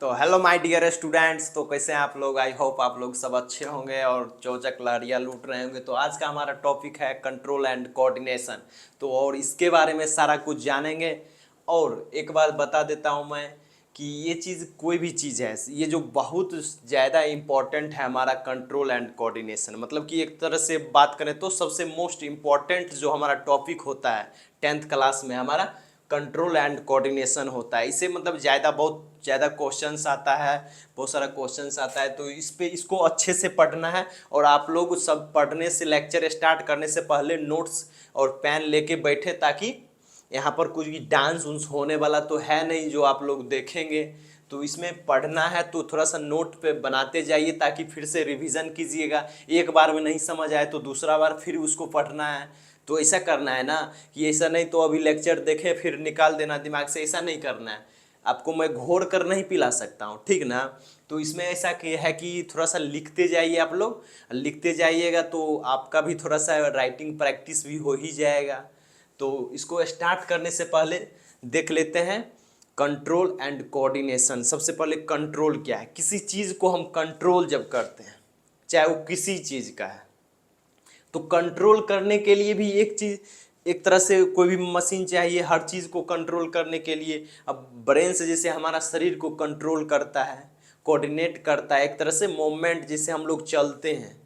तो hello my dear students. तो कैसे हैं आप लोग? आई होप आप लोग सब अच्छे होंगे और चौचक लहरियाँ लूट रहे होंगे। तो आज का हमारा टॉपिक है कंट्रोल एंड कोऑर्डिनेशन। तो और इसके बारे में सारा कुछ जानेंगे। और एक बात बता देता हूं मैं कि ये चीज़ कोई भी चीज़ है, ये जो बहुत ज़्यादा इम्पॉर्टेंट है हमारा कंट्रोल एंड कोऑर्डिनेशन। मतलब कि एक तरह से बात करें तो सबसे मोस्ट इम्पॉर्टेंट जो हमारा टॉपिक होता है 10th क्लास में हमारा कंट्रोल एंड कोऑर्डिनेशन होता है। इससे मतलब बहुत ज़्यादा क्वेश्चंस आता है, बहुत सारा क्वेश्चंस आता है। तो इस पे इसको अच्छे से पढ़ना है। और आप लोग सब पढ़ने से, लेक्चर स्टार्ट करने से पहले नोट्स और पेन लेके बैठे, ताकि यहाँ पर कुछ भी डांस उन्स होने वाला तो है नहीं जो आप लोग देखेंगे। तो इसमें पढ़ना है तो थोड़ा सा नोट पे बनाते जाइए, ताकि फिर से रिवीजन कीजिएगा। एक बार में नहीं समझ आए तो दूसरा बार फिर उसको पढ़ना है। तो ऐसा करना है ना, कि ऐसा नहीं तो अभी लेक्चर देखे फिर निकाल देना दिमाग से, ऐसा नहीं करना है। आपको मैं घोर कर नहीं पिला सकता हूँ, ठीक ना। तो इसमें ऐसा है कि थोड़ा सा लिखते जाइए। आप लोग लिखते जाइएगा तो आपका भी थोड़ा सा राइटिंग प्रैक्टिस भी हो ही जाएगा। तो इसको स्टार्ट करने से पहले देख लेते हैं कंट्रोल एंड कोऑर्डिनेशन। सबसे पहले कंट्रोल क्या है? किसी चीज़ को हम कंट्रोल जब करते हैं, चाहे वो किसी चीज़ का है, तो कंट्रोल करने के लिए भी एक चीज़, एक तरह से कोई भी मशीन चाहिए हर चीज़ को कंट्रोल करने के लिए। अब ब्रेन से जैसे हमारा शरीर को कंट्रोल करता है, कोऑर्डिनेट करता है, एक तरह से मूवमेंट, जैसे हम लोग चलते हैं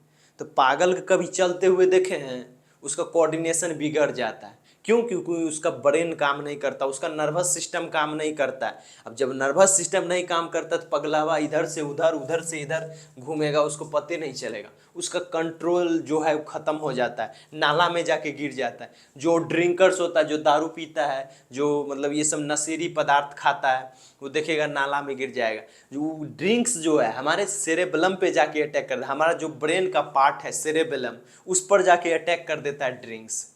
तो पागल के कभी चलते हुए देखे हैं, उसका कोऑर्डिनेशन बिगड़ जाता है। क्यों? क्योंकि उसका ब्रेन काम नहीं करता, उसका नर्वस सिस्टम काम नहीं करता है। अब जब नर्वस सिस्टम नहीं काम करता तो पगलावा इधर से उधर, उधर से इधर घूमेगा, उसको पते नहीं चलेगा। उसका कंट्रोल जो है वो ख़त्म हो जाता है, नाला में जाके गिर जाता है। जो ड्रिंकर्स होता है, जो दारू पीता है, जो मतलब ये सब नशीली पदार्थ खाता है, वो देखेगा नाला में गिर जाएगा। जो ड्रिंक्स जो है हमारे सेरेबलम पे जाके अटैक कर देता है। हमारा जो ब्रेन का पार्ट है सेरेबलम, उस पर जाके अटैक कर देता है ड्रिंक्स।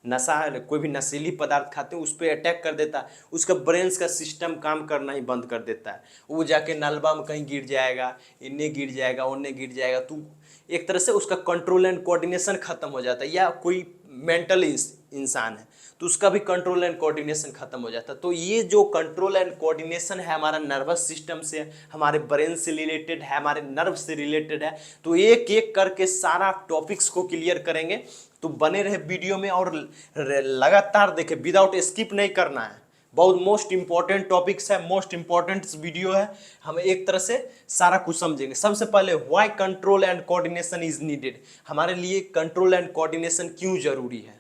नशा है, कोई भी नशीली पदार्थ खाते हैं उस पर अटैक कर देता है, उसका ब्रेन का सिस्टम काम करना ही बंद कर देता है। वो जाके नलबा में कहीं गिर जाएगा, इन्हें गिर जाएगा, उन्हें गिर जाएगा। तो एक तरह से उसका कंट्रोल एंड कोऑर्डिनेशन खत्म हो जाता है। या कोई मेंटल इंसान है तो उसका भी कंट्रोल एंड कोऑर्डिनेशन खत्म हो जाता है। तो ये जो कंट्रोल एंड कोऑर्डिनेशन है हमारा नर्वस सिस्टम से, हमारे ब्रेन से रिलेटेड है, हमारे नर्व से रिलेटेड है। तो एक एक करके सारा टॉपिक्स को क्लियर करेंगे। तो बने रहे वीडियो में और लगातार देखें, विदाउट स्किप नहीं करना है। बहुत मोस्ट इंपॉर्टेंट टॉपिक्स है, मोस्ट इंपॉर्टेंट वीडियो है। हम एक तरह से सारा कुछ समझेंगे। सबसे पहले why control and coordination is needed. हमारे लिए कंट्रोल एंड कोऑर्डिनेशन क्यों जरूरी है?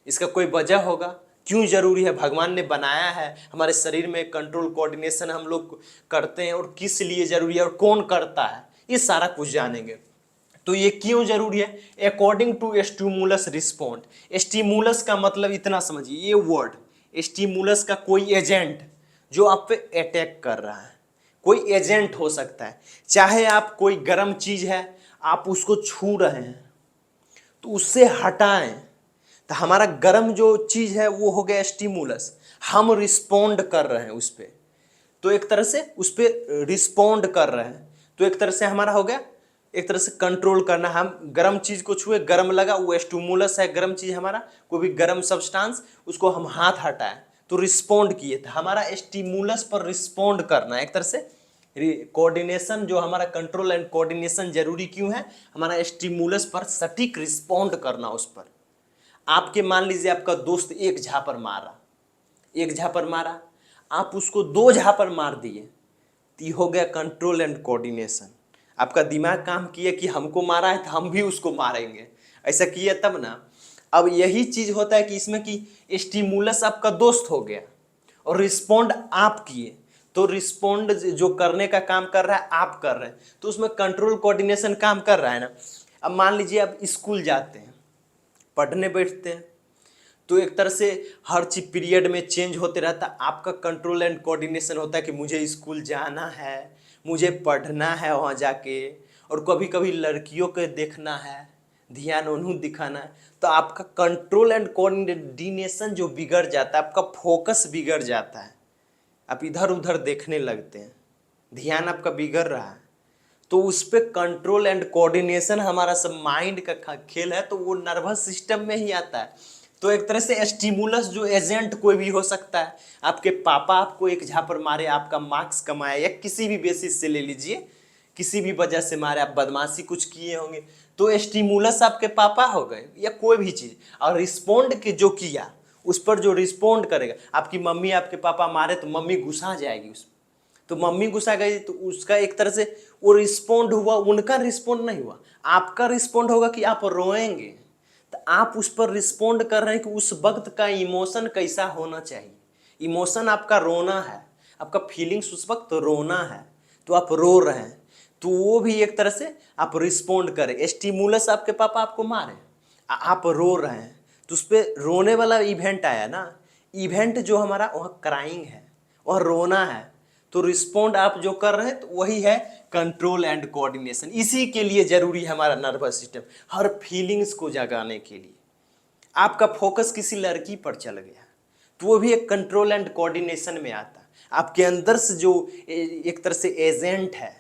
इसका कोई वजह होगा क्यों जरूरी है। भगवान ने बनाया है हमारे शरीर में कंट्रोल कोऑर्डिनेशन हम लोग करते हैं, और किस लिए जरूरी है और कौन करता है, ये सारा कुछ जानेंगे। तो ये क्यों जरूरी है? According to stimulus respond. Stimulus का मतलब इतना समझिए, ये वर्ड स्टिमुलस का कोई एजेंट जो आप पे अटैक कर रहा है, कोई एजेंट हो सकता है। चाहे आप कोई गर्म चीज है, आप उसको छू रहे हैं तो उससे हटाएं, तो हमारा गर्म जो चीज है वो हो गया स्टिमुलस। हम रिस्पोंड कर रहे हैं उस पर, तो एक तरह से उस पर रिस्पोंड कर रहे हैं। तो एक तरह से हमारा हो गया, एक तरह से कंट्रोल करना। हम गर्म चीज को छुए, गर्म लगा, वो स्टिमुलस है गर्म चीज हमारा, कोई भी गर्म सब्सटेंस, उसको हम हाथ हटाए तो रिस्पोंड किए थे। हमारा स्टिमुलस पर रिस्पोंड करना एक तरह से कोऑर्डिनेशन। जो हमारा कंट्रोल एंड कोऑर्डिनेशन जरूरी क्यों है? हमारा स्टिमुलस पर सटीक रिस्पोंड करना उस पर। आपके मान लीजिए आपका दोस्त एक झापर मारा, एक झापर मारा, आप उसको दो झापर मार दिए, तो ये हो गया कंट्रोल एंड कोऑर्डिनेशन। आपका दिमाग काम किया कि हमको मारा है तो हम भी उसको मारेंगे, ऐसा किया तब ना। अब यही चीज होता है कि इसमें कि स्टिमुलस आपका दोस्त हो गया और रिस्पोंड आप किए, तो रिस्पोंड जो करने का काम कर रहा है आप कर रहे हैं, तो उसमें कंट्रोल कोऑर्डिनेशन काम कर रहा है ना। अब मान लीजिए आप स्कूल जाते हैं, पढ़ने बैठते हैं, तो एक तरह से हर चीज पीरियड में चेंज होते रहता है। आपका कंट्रोल एंड कोऑर्डिनेशन होता है कि मुझे स्कूल जाना है, मुझे पढ़ना है वहाँ जाके, और कभी कभी लड़कियों को देखना है, ध्यान उन्हें दिखाना है। तो आपका कंट्रोल एंड कोऑर्डिनेशन जो बिगड़ जाता है, आपका फोकस बिगड़ जाता है, आप इधर उधर देखने लगते हैं, ध्यान आपका बिगड़ रहा है। तो उस पर कंट्रोल एंड कोऑर्डिनेशन हमारा सब माइंड का खेल है, तो वो नर्वस सिस्टम में ही आता है। तो एक तरह से स्टिमुलस जो एजेंट कोई भी हो सकता है। आपके पापा आपको एक झापड़ मारे, आपका मार्क्स कमाए, या किसी भी बेसिस से ले लीजिए, किसी भी वजह से मारे, आप बदमाशी कुछ किए होंगे, तो स्टिमुलस आपके पापा हो गए या कोई भी चीज। और रिस्पोंड के जो किया उस पर जो रिस्पोंड करेगा, आपकी मम्मी आपके पापा मारे तो मम्मी गुस्सा जाएगी उस, तो मम्मी गुस्सा गई तो उसका एक तरह से वो रिस्पोंड हुआ, उनका रिस्पोंड नहीं हुआ, आपका रिस्पोंड होगा कि आप रोएंगे। तो आप उस पर रिस्पोंड कर रहे हैं कि उस वक्त का इमोशन कैसा होना चाहिए। इमोशन आपका रोना है, आपका फीलिंग्स उस वक्त रोना है, तो आप रो रहे हैं, तो वो भी एक तरह से आप रिस्पोंड करें। स्टिमुलस आपके पापा आपको मारे, आप रो रहे हैं, तो उस पर रोने वाला इवेंट आया ना, इवेंट जो हमारा वहाँ क्राइंग है, वह रोना है, तो रिस्पोंड आप जो कर रहे हैं तो वही है कंट्रोल एंड कोऑर्डिनेशन। इसी के लिए जरूरी है हमारा नर्वस सिस्टम, हर फीलिंग्स को जगाने के लिए। आपका फोकस किसी लड़की पर चल गया तो वो भी एक कंट्रोल एंड कोऑर्डिनेशन में आता है। आपके अंदर से जो एक तरह से एजेंट है,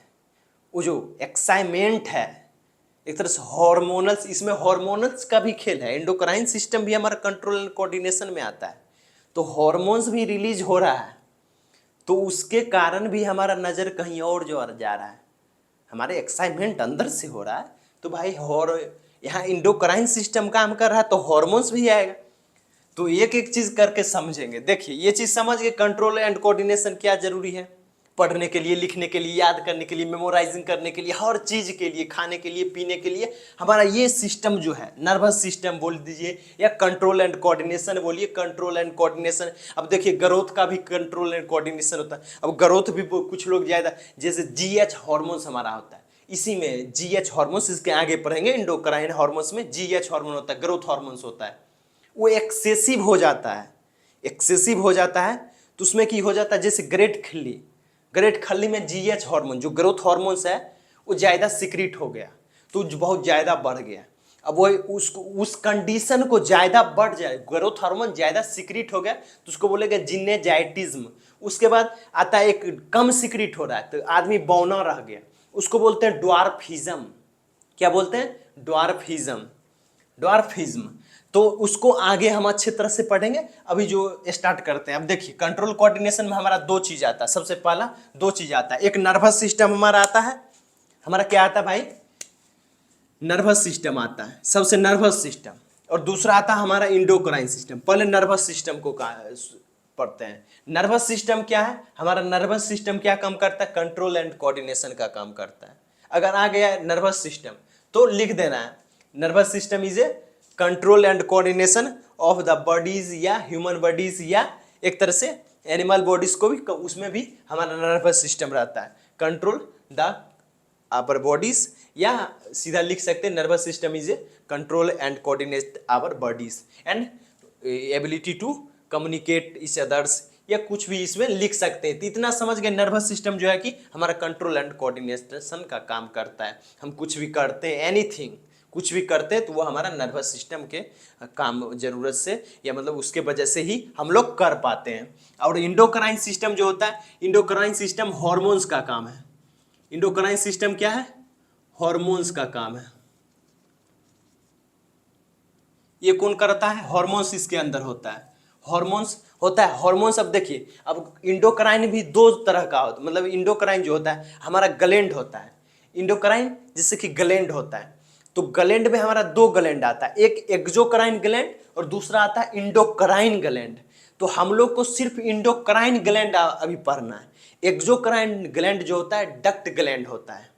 वो जो एक्साइटमेंट है, एक तरह से हॉर्मोनल्स, इसमें हॉर्मोनल्स का भी खेल है। एंडोक्राइन सिस्टम भी हमारा कंट्रोल एंड कोऑर्डिनेशन में आता है, तो हॉर्मोन्स भी रिलीज हो रहा है, तो उसके कारण भी हमारा नज़र कहीं और जो जा रहा है, हमारे एक्साइटमेंट अंदर से हो रहा है, तो भाई यहाँ इंडोक्राइन सिस्टम काम कर रहा है तो हॉर्मोन्स भी आएगा। तो एक एक चीज़ करके समझेंगे। देखिए ये चीज़ समझ के कंट्रोल एंड कोऑर्डिनेशन क्या जरूरी है, पढ़ने के लिए, लिखने के लिए, याद करने के लिए, मेमोराइजिंग करने के लिए, हर चीज़ के लिए, खाने के लिए, पीने के लिए, हमारा ये सिस्टम जो है, नर्वस सिस्टम बोल दीजिए या कंट्रोल एंड कोऑर्डिनेशन बोलिए, कंट्रोल एंड कोऑर्डिनेशन। अब देखिए ग्रोथ का भी कंट्रोल एंड कोऑर्डिनेशन होता है। अब ग्रोथ भी कुछ लोग ज़्यादा, जैसे GH हार्मोन्स हमारा होता है, इसी में GH हार्मोन्स, इसके आगे पढ़ेंगे, इंडोक्राइन हार्मोन्स में GH हार्मोन होता है, ग्रोथ हार्मोन्स होता है, वो एक्सेसिव हो जाता है। एक्सेसिव हो जाता है तो उसमें की हो जाता है, जैसे ग्रेट खल्ली में GH हार्मोन जो ग्रोथ हार्मोन्स है वो ज़्यादा सिक्रीट हो गया, तो बहुत ज़्यादा बढ़ गया। अब वो उस कंडीशन को ज़्यादा बढ़ जाए, ग्रोथ हार्मोन ज़्यादा सिक्रीट हो गया तो उसको बोलेगा जिनेजाइटिज्म। उसके बाद आता है एक कम सिक्रीट हो रहा है तो आदमी बौना रह गया, उसको बोलते हैं ड्वार्फिज्म। क्या बोलते हैं? ड्वार्फिज्म। तो उसको आगे हम अच्छे तरह से पढ़ेंगे। अभी जो स्टार्ट करते हैं, अब देखिए कंट्रोल कोऑर्डिनेशन में हमारा दो चीज आता है। सबसे पहला दो चीज आता है, एक नर्वस सिस्टम हमारा आता है, हमारा क्या आता है भाई? नर्वस सिस्टम आता है, सबसे नर्वस सिस्टम, और दूसरा आता है हमारा इंडोक्राइन सिस्टम। पहले नर्वस सिस्टम को पढ़ते हैं। नर्वस सिस्टम क्या है? हमारा नर्वस सिस्टम क्या काम करता है? कंट्रोल एंड कोऑर्डिनेशन का काम करता है। अगर आ गया नर्वस सिस्टम तो लिख देना है, nervous system is a control and coordination of the bodies या ह्यूमन बॉडीज, या एक तरह से एनिमल बॉडीज को भी, उसमें भी हमारा नर्वस सिस्टम रहता है। कंट्रोल द आवर बॉडीज, या सीधा लिख सकते हैं nervous system is a control and coordinate our bodies and ability to communicate each others, या कुछ भी इसमें लिख सकते हैं। तो इतना समझ गए नर्वस सिस्टम जो है कि हमारा कंट्रोल एंड कोऑर्डिनेशन का काम करता है। हम कुछ भी करते हैं, एनीथिंग कुछ भी करते हैं तो वो हमारा नर्वस सिस्टम के काम ज़रूरत से, या मतलब उसके वजह से ही हम लोग कर पाते हैं। और इंडोक्राइन सिस्टम जो होता है, इंडोक्राइन सिस्टम हॉर्मोन्स का काम है। इंडोक्राइन सिस्टम क्या है? हॉर्मोन्स का काम है। ये कौन करता है? हॉर्मोन्स इसके अंदर होता है, हॉर्मोन्स होता है। हॉर्मोन्स, अब देखिए, अब इंडोक्राइन भी दो तरह का होता है। मतलब इंडोक्राइन जो होता है हमारा ग्लैंड होता है, इंडोक्राइन जैसे कि ग्लैंड होता है, तो ग्लैंड में हमारा दो ग्लैंड आता है, एक एक्सोक्राइन ग्लैंड और दूसरा आता है इंडोक्राइन ग्लैंड। तो हम लोग को सिर्फ इंडोक्राइन ग्लैंड अभी पढ़ना है। एक्सोक्राइन ग्लैंड जो होता है डक्ट ग्लैंड होता है।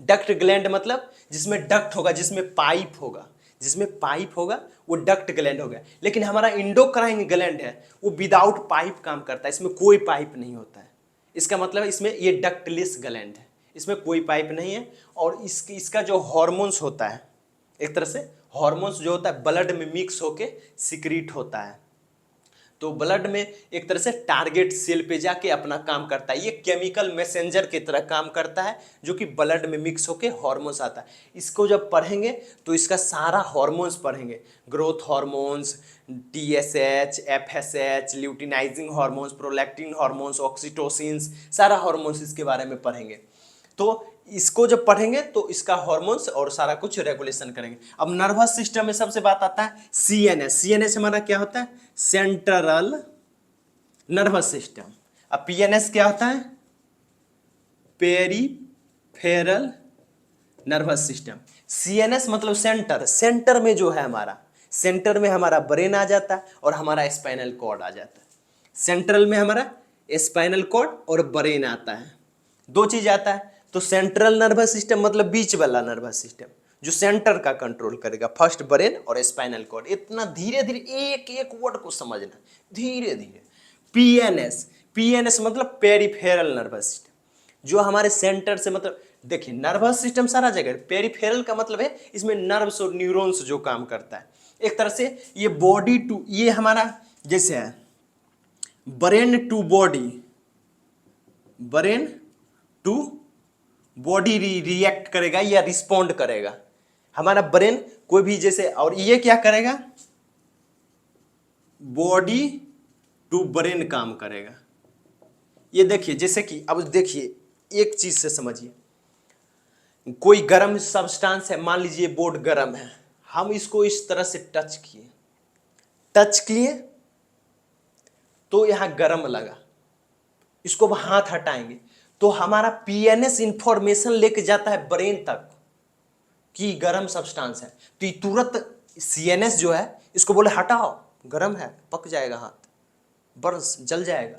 डक्ट ग्लैंड मतलब जिसमें डक्ट होगा, जिसमें पाइप होगा, जिसमें पाइप होगा वो डक्ट ग्लैंड हो गया। लेकिन हमारा इंडोक्राइन ग्लैंड है वो विदाउट पाइप काम करता है, इसमें कोई पाइप नहीं होता है। इसका मतलब इसमें ये डक्टलेस ग्लैंड है, इसमें कोई पाइप नहीं है। और इसका जो हॉर्मोन्स होता है, एक तरह से हॉर्मोन्स जो होता है ब्लड में मिक्स होके सिक्रीट होता है, तो ब्लड में एक तरह से टारगेट सेल पे जाके अपना काम करता है। ये केमिकल मैसेंजर की तरह काम करता है जो कि ब्लड में मिक्स होके हार्मोन्स आता है। इसको जब पढ़ेंगे तो इसका सारा हार्मोन्स पढ़ेंगे, growth hormones, TSH, FSH, luteinizing hormones, prolactin hormones, oxytocins, सारा हार्मोन्स इसके बारे में पढ़ेंगे। तो इसको जब पढ़ेंगे तो इसका हार्मोन्स और सारा कुछ रेगुलेशन करेंगे। अब नर्वस सिस्टम में सबसे बात आता है सीएनएस। सीएनएस हमारा क्या होता है? Central nervous system. अब पीएनएस क्या होता है? Peripheral nervous system. सीएनएस मतलब सेंटर, सेंटर में जो है हमारा, सेंटर में हमारा ब्रेन आ जाता है और हमारा स्पाइनल कॉर्ड आ जाता है। सेंट्रल में हमारा स्पाइनल कॉर्ड और ब्रेन आता है, दो चीज आता है। तो सेंट्रल नर्वस सिस्टम मतलब बीच वाला नर्वस सिस्टम जो सेंटर का कंट्रोल करेगा, फर्स्ट ब्रेन और स्पाइनल कॉर्ड। इतना धीरे धीरे एक एक वर्ड को समझना, धीरे धीरे। पीएनएस, पीएनएस मतलब पेरिफेरल नर्वस सिस्टम, जो हमारे सेंटर से, मतलब देखिए नर्वस सिस्टम सारा जगह, पेरिफेरल का मतलब है इसमें नर्व्स और न्यूरॉन्स जो काम करता है। एक तरह से ये बॉडी टू, ये हमारा जैसे है brain to body, brain to body react करेगा या रिस्पॉन्ड करेगा। हमारा ब्रेन कोई भी जैसे, और ये क्या करेगा? बॉडी टू ब्रेन काम करेगा। ये देखिए जैसे कि अब देखिए एक चीज से समझिए, कोई गर्म सब्सटेंस है, मान लीजिए बोर्ड गर्म है, हम इसको इस तरह से टच किए तो यहां गर्म लगा, इसको अब हाथ हटाएंगे तो हमारा पीएनएस इंफॉर्मेशन लेके जाता है ब्रेन तक कि गर्म सब्सटेंस है। तो ये तुरंत सीएनएस जो है इसको बोले हटाओ, गर्म है, पक जाएगा हाथ, बर्स जल जाएगा,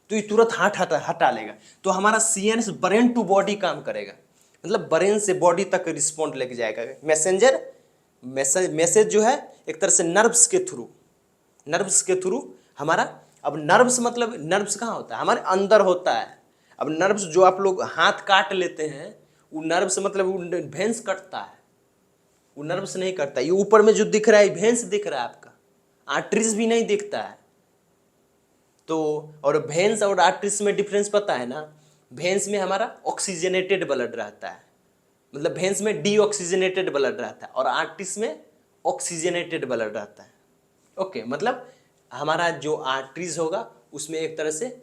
तो ये तुरंत हाथ हटा लेगा। तो हमारा सीएनएस ब्रेन टू बॉडी काम करेगा, मतलब ब्रेन से बॉडी तक रिस्पॉन्ड लेके जाएगा। मैसेंजर मैसेज जो है एक तरह से नर्व्स के थ्रू हमारा। अब नर्व्स मतलब नर्व्स कहाँ होता है? हमारे अंदर होता है। अब नर्व्स जो आप लोग हाथ काट लेते हैं, वो नर्व्स मतलब वो भेंस कटता है, वो नर्व्स नहीं करता। ये ऊपर में जो दिख रहा है भेंस दिख रहा है आपका, आर्टरीज भी नहीं दिखता है। तो और भेंस और आर्टरीज में डिफरेंस पता है ना? भेंस में हमारा ऑक्सीजनेटेड ब्लड रहता है, मतलब भेंस में डीऑक्सीजनेटेड ब्लड रहता है, और आर्टरीज में ऑक्सीजनेटेड ब्लड रहता है। ओके, मतलब हमारा जो आर्टरीज होगा उसमें एक तरह से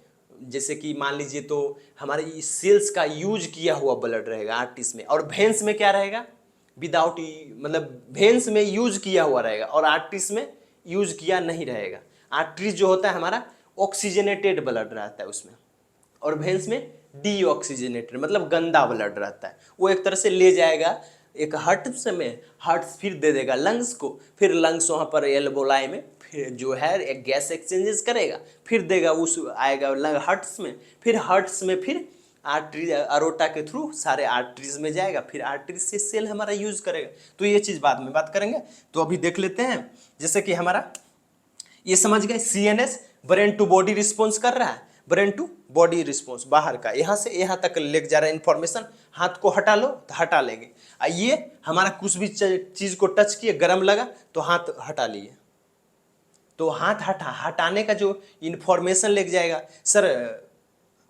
जैसे कि मान लीजिए तो हमारे सेल्स का यूज किया हुआ ब्लड रहेगा आर्टरीज में, और भेंस में क्या रहेगा? विदाउट, मतलब भेंस में यूज किया हुआ रहेगा और आर्टरीज में यूज किया नहीं रहेगा। आर्टरीज जो होता है हमारा ऑक्सीजनेटेड ब्लड रहता है उसमें, और भेंस में डीऑक्सीजनेटेड मतलब गंदा ब्लड रहता है। वो एक तरह से ले जाएगा एक हार्ट में, हार्ट फिर दे देगा लंग्स को, फिर लंग्स वहाँ पर एल्वोलाई में फिर जो है एक गैस एक्सचेंजेस करेगा, फिर देगा उस आएगा हार्ट्स में, फिर हार्ट्स में फिर आर्टरी अरोटा के थ्रू सारे आर्टरीज में जाएगा, फिर आर्टरीज से सेल हमारा यूज करेगा। तो ये चीज़ बाद में बात करेंगे। तो अभी देख लेते हैं, जैसे कि हमारा ये समझ गए CNS brain to body response कर रहा है, ब्रेन टू बॉडी रिस्पॉन्स बाहर का, यहाँ से यहाँ तक लेके जा रहा है इन्फॉर्मेशन। हाथ को हटा लो तो हटा लेंगे, ये हमारा कुछ भी चीज़ को टच किए, गर्म लगा तो हाथ हटा लिए, तो हाथ हटाने का जो इन्फॉर्मेशन लेके जाएगा, सर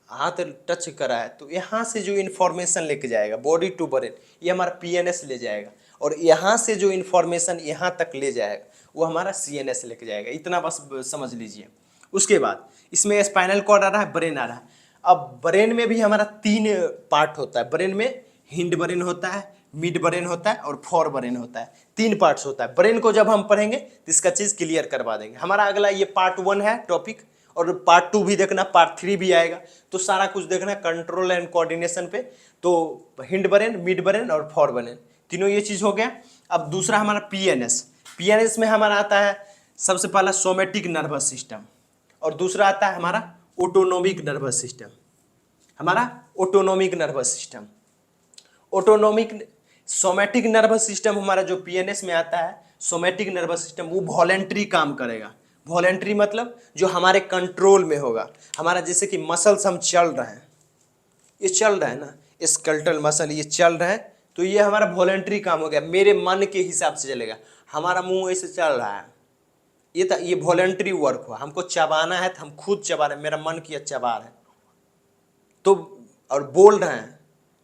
हाथ टच करा है तो यहाँ से जो इन्फॉर्मेशन लेके जाएगा बॉडी टू ब्रेन, ये हमारा पीएनएस ले जाएगा, और यहाँ से जो इन्फॉर्मेशन यहाँ तक ले जाएगा वो हमारा सीएनएस लेके जाएगा। इतना बस समझ लीजिए। उसके बाद इसमें स्पाइनल कॉर्ड आ रहा है, ब्रेन आ रहा है। अब ब्रेन में भी हमारा 3 पार्ट होता है। ब्रेन में हिंड ब्रेन होता है, मिड ब्रेन होता है और फोर ब्रेन होता है, 3 पार्ट्स होता है। ब्रेन को जब हम पढ़ेंगे तो इसका चीज़ क्लियर करवा देंगे। हमारा अगला ये पार्ट 1 है टॉपिक, और पार्ट 2 भी देखना, पार्ट 3 भी आएगा, तो सारा कुछ देखना कंट्रोल एंड कोऑर्डिनेशन पे। तो हिंड ब्रेन, मिड ब्रेन और फोर ब्रेन, तीनों ये चीज़ हो गया। अब दूसरा हमारा पीएनएस। पीएनएस में हमारा आता है सबसे पहला सोमेटिक नर्वस सिस्टम, और दूसरा आता है हमारा ऑटोनोमिक नर्वस सिस्टम। हमारा autonomic nervous system, autonomic somatic nervous system हमारा जो पीएनएस में आता है, सोमेटिक नर्वस सिस्टम, वो वॉलेंट्री काम करेगा। वॉलेंट्री मतलब जो हमारे कंट्रोल में होगा। हमारा जैसे कि मसल्स हम चल रहे हैं, ये चल रहा है ना, स्केलेटल मसल ये चल रहा है, तो ये हमारा वॉलेंट्री काम हो गया, मेरे मन के हिसाब से चलेगा। हमारा मुंह ऐसे चल रहा है, ये वॉलेंट्री वर्क हुआ। हमको चबाना है तो हम खुद चबा रहे हैं, मेरा मन किया चबा रहे हैं, तो और बोल रहे हैं,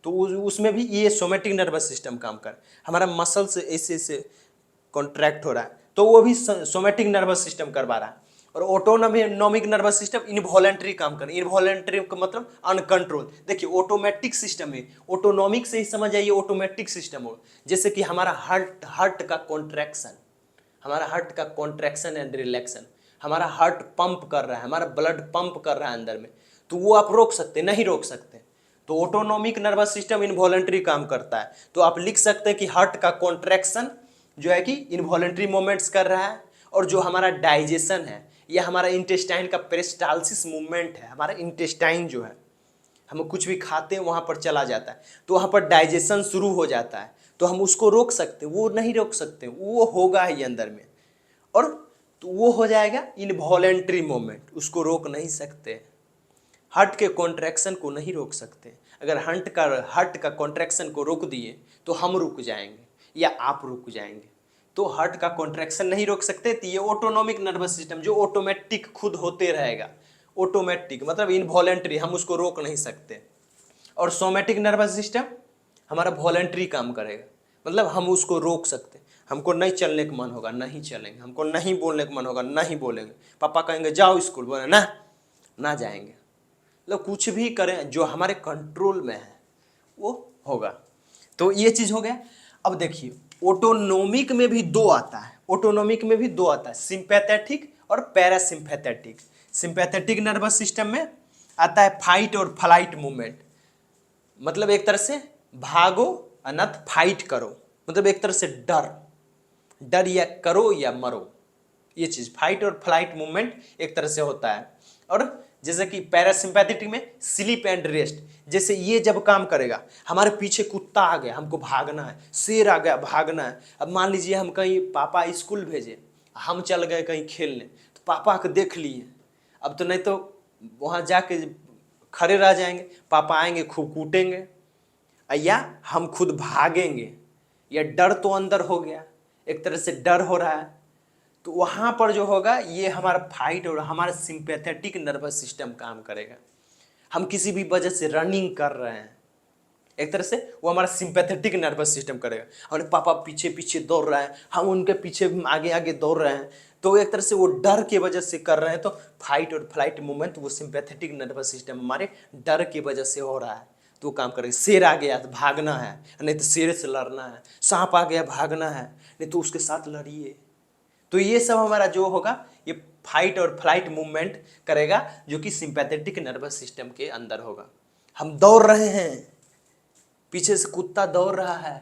तो उसमें भी ये सोमेटिक नर्वस सिस्टम काम कर। हमारा मसल्स ऐसे ऐसे कॉन्ट्रैक्ट हो रहा है, तो वो भी सोमेटिक नर्वस सिस्टम करवा रहा है। और ऑटोनॉमिक नर्वस सिस्टम इनवॉलेंट्री काम करे। इनवॉलेंट्री का मतलब अनकंट्रोल। देखिए ऑटोमेटिक सिस्टम है, ऑटोनॉमिक से ही समझ आइए ऑटोमेटिक सिस्टम हो। जैसे कि हमारा हार्ट का कॉन्ट्रैक्शन, हमारा हार्ट का कॉन्ट्रैक्शन एंड रिलैक्शन, हमारा हार्ट पंप कर रहा है, हमारा ब्लड पंप कर रहा है अंदर में, तो वो आप रोक सकते, नहीं रोक सकते। तो ऑटोनॉमिक नर्वस सिस्टम इनवॉलेंट्री काम करता है। तो आप लिख सकते हैं कि हार्ट का कॉन्ट्रैक्शन जो है कि इनवॉलेंट्री मूवमेंट्स कर रहा है, और जो हमारा डाइजेशन है या हमारा इंटेस्टाइन का पेरिस्टालसिस मूवमेंट है, हमारा इंटेस्टाइन जो है, हम कुछ भी खाते हैं वहाँ पर चला जाता है, तो वहाँ पर डाइजेशन शुरू हो जाता है, तो हम उसको रोक सकते, वो नहीं रोक सकते, वो होगा ही अंदर में, और तो वो हो जाएगा इनवॉलेंट्री मूवमेंट, उसको रोक नहीं सकते। हार्ट के कॉन्ट्रैक्शन को नहीं रोक सकते। अगर हार्ट का कॉन्ट्रैक्शन को रोक दिए तो हम रुक जाएंगे या आप रुक जाएंगे। तो हार्ट का कॉन्ट्रैक्शन नहीं रोक सकते, तो ये ऑटोनॉमिक नर्वस सिस्टम जो ऑटोमेटिक खुद होते रहेगा। ऑटोमेटिक मतलब इनवॉलेंट्री, हम उसको रोक नहीं सकते। और सोमैटिक नर्वस सिस्टम हमारा वॉलेंट्री काम करेगा, मतलब हम उसको रोक सकते। हमको नहीं चलने का मन होगा, नहीं चलेंगे, हमको नहीं बोलने का मन होगा, नहीं बोलेंगे, पापा कहेंगे जाओ स्कूल, बोले ना, ना जाएंगे। मतलब कुछ भी करें जो हमारे कंट्रोल में है वो होगा। तो ये चीज़ हो गया। अब देखिए ऑटोनोमिक में भी दो आता है, ऑटोनोमिक में भी दो आता है, सिंपैथेटिक और पैरासिम्पैथेटिक। सिंपैथेटिक नर्वस सिस्टम में आता है फाइट और फ्लाइट मूवमेंट, मतलब एक तरह से भागो अनथ फाइट करो, मतलब एक तरह से डर या करो या मरो, ये चीज़ फाइट और फ्लाइट मूवमेंट एक तरह से होता है। और जैसे कि पैरासिम्पैथेटिक में स्लीप एंड रेस्ट, जैसे ये जब काम करेगा, हमारे पीछे कुत्ता आ गया, हमको भागना है, शेर आ गया, भागना है। अब मान लीजिए हम कहीं पापा स्कूल भेजे, हम चल गए कहीं खेलने, तो पापा को देख लिए, अब तो नहीं तो वहाँ जाके खड़े रह जाएंगे, पापा आएंगे खूब कूटेंगे, या हम खुद भागेंगे, या डर तो अंदर हो गया, एक तरह से डर हो रहा है, तो वहाँ पर जो होगा ये हमारा फाइट और हमारा सिंपैथेटिक नर्वस सिस्टम काम करेगा। हम किसी भी वजह से रनिंग कर रहे हैं, एक तरह से वो हमारा सिंपैथेटिक नर्वस सिस्टम करेगा। हमारे पापा पीछे पीछे दौड़ रहे हैं, हम उनके पीछे आगे आगे दौड़ रहे हैं, तो एक तरह से वो डर की वजह से कर रहे हैं, तो फाइट और फ्लाइट मूवमेंट वो सिंपैथेटिक नर्वस सिस्टम हमारे डर की वजह से हो रहा है, तो वो काम करेगा। शेर आ गया तो भागना है, नहीं तो शेर से लड़ना है, सांप आ गया भागना है, नहीं तो उसके साथ लड़िए। तो ये सब हमारा जो होगा ये फाइट और फ्लाइट मूवमेंट करेगा, जो कि सिंपैथेटिक नर्वस सिस्टम के अंदर होगा। हम दौड़ रहे हैं, पीछे से कुत्ता दौड़ रहा है,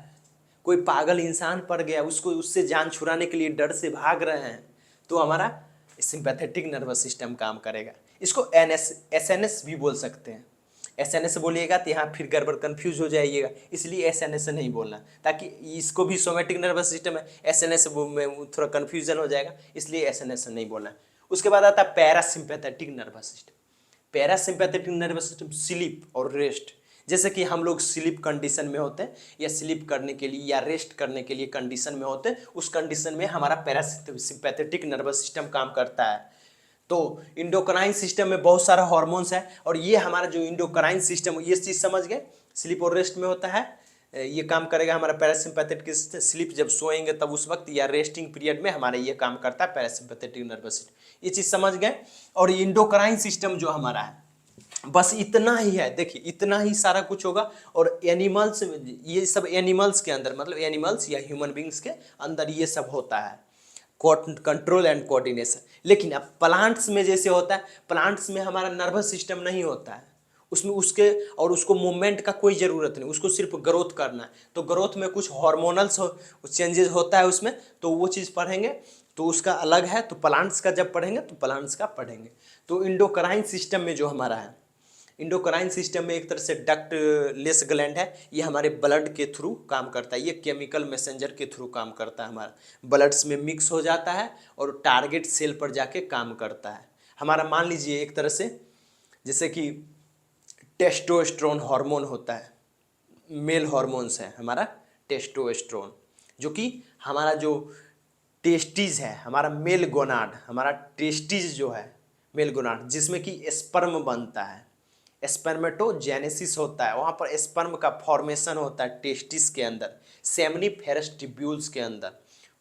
कोई पागल इंसान पड़ गया, उसको उससे जान छुड़ाने के लिए डर से भाग रहे हैं, तो हमारा सिंपैथेटिक नर्वस सिस्टम काम करेगा। इसको एसएनएस भी बोल सकते हैं। एसएनएस बोलिएगा तो यहाँ फिर गड़बड़ कंफ्यूज हो जाइएगा, इसलिए एसएनएस नहीं बोलना, ताकि इसको भी सोमैटिक नर्वस सिस्टम है, एसएनएस में थोड़ा कंफ्यूजन हो जाएगा, इसलिए एसएनएस नहीं बोलना। उसके बाद आता है parasympathetic nervous system. Parasympathetic nervous system sleep और रेस्ट, जैसे कि हम लोग स्लीप कंडीशन में होते हैं, या स्लीप करने के लिए या रेस्ट करने के लिए कंडीशन में होते हैं, उस कंडीशन में हमारा पैरासिम्पैथेटिक नर्वस सिस्टम काम करता है। तो इंडोक्राइन सिस्टम में बहुत सारा हार्मोन्स है, और ये हमारा जो इंडोक्राइन सिस्टम, ये चीज़ समझ गए, स्लीप और रेस्ट में होता है, ये काम करेगा हमारा पैरासिम्पैथेटिक। स्लीप जब सोएंगे तब उस वक्त, या रेस्टिंग पीरियड में हमारा ये काम करता है पैरासिम्पैथेटिक नर्वस सिस्टम, ये चीज़ समझ गए। और इंडोक्राइन सिस्टम जो हमारा है, बस इतना ही है, देखिए इतना ही सारा कुछ होगा। और एनिमल्स, ये सब एनिमल्स के अंदर, मतलब एनिमल्स या ह्यूमन बींग्स के अंदर ये सब होता है, कंट्रोल एंड कोऑर्डिनेशन। लेकिन अब प्लांट्स में जैसे होता है, प्लांट्स में हमारा नर्वस सिस्टम नहीं होता है, उसमें उसके और उसको मूवमेंट का कोई ज़रूरत नहीं, उसको सिर्फ ग्रोथ करना है। तो ग्रोथ में कुछ हार्मोनल्स चेंजेस होता है उसमें, तो वो चीज़ पढ़ेंगे, तो उसका अलग है। तो प्लांट्स का जब पढ़ेंगे तो प्लांट्स का पढ़ेंगे। तो इंडोक्राइन सिस्टम में जो हमारा है, इंडोक्राइन सिस्टम में एक तरह से डक्ट लेस ग्लैंड है, ये हमारे ब्लड के थ्रू काम करता है, ये केमिकल मैसेंजर के थ्रू काम करता है, हमारा ब्लड्स में मिक्स हो जाता है और टारगेट सेल पर जाके काम करता है हमारा। मान लीजिए एक तरह से जैसे कि टेस्टोस्टेरोन हार्मोन होता है, मेल हार्मोन्स है हमारा टेस्टोस्टेरोन, जो कि हमारा जो टेस्टीज है, हमारा मेल गोनाड, हमारा टेस्टीज जो है मेल गोनाड, जिसमें कि स्पर्म बनता है, स्पर्मेटोजेनेसिस होता है, वहाँ पर स्पर्म का फॉर्मेशन होता है टेस्टिस के अंदर, सेमनीफेरस ट्यूब्यूल्स के अंदर,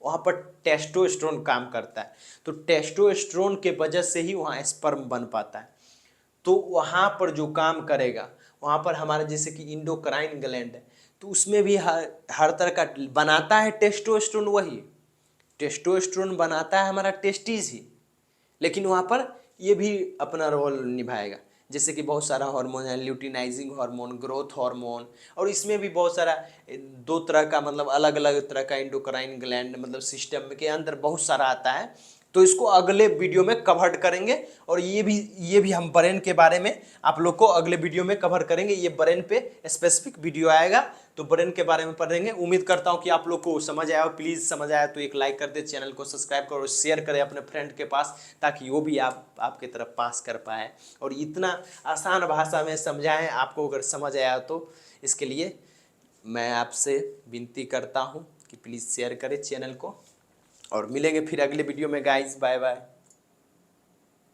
वहाँ पर टेस्टोस्टेरोन काम करता है। तो टेस्टोस्टेरोन के वजह से ही वहाँ स्पर्म बन पाता है। तो वहाँ पर जो काम करेगा, वहाँ पर हमारा जैसे कि इंडोक्राइन ग्लैंड है, तो उसमें भी हर तरह का बनाता है टेस्टोस्टेरोन। वही टेस्टोस्टेरोन बनाता है हमारा टेस्टिस ही, लेकिन वहाँ पर ये भी अपना रोल निभाएगा। जैसे कि बहुत सारा हार्मोन है, ल्यूटिनाइजिंग हार्मोन, ग्रोथ हार्मोन, और इसमें भी बहुत सारा दो तरह का मतलब अलग अलग तरह का इंडोक्राइन ग्लैंड मतलब सिस्टम के अंदर बहुत सारा आता है। तो इसको अगले वीडियो में कवर करेंगे, और ये भी हम ब्रेन के बारे में आप लोग को अगले वीडियो में कवर करेंगे। ये ब्रेन पे स्पेसिफिक वीडियो आएगा, तो ब्रेन के बारे में पढ़ेंगे। उम्मीद करता हूँ कि आप लोग को समझ आया हो। प्लीज़ समझ आया तो एक लाइक कर दे, चैनल को सब्सक्राइब करो, शेयर करें अपने फ्रेंड के पास, ताकि वो भी आपके तरफ पास कर पाए और इतना आसान भाषा में समझाएं आपको। अगर समझ आया तो इसके लिए मैं आपसे विनती करता हूँ कि प्लीज़ शेयर करें चैनल को, और मिलेंगे फिर अगले वीडियो में गाइस। Bye bye.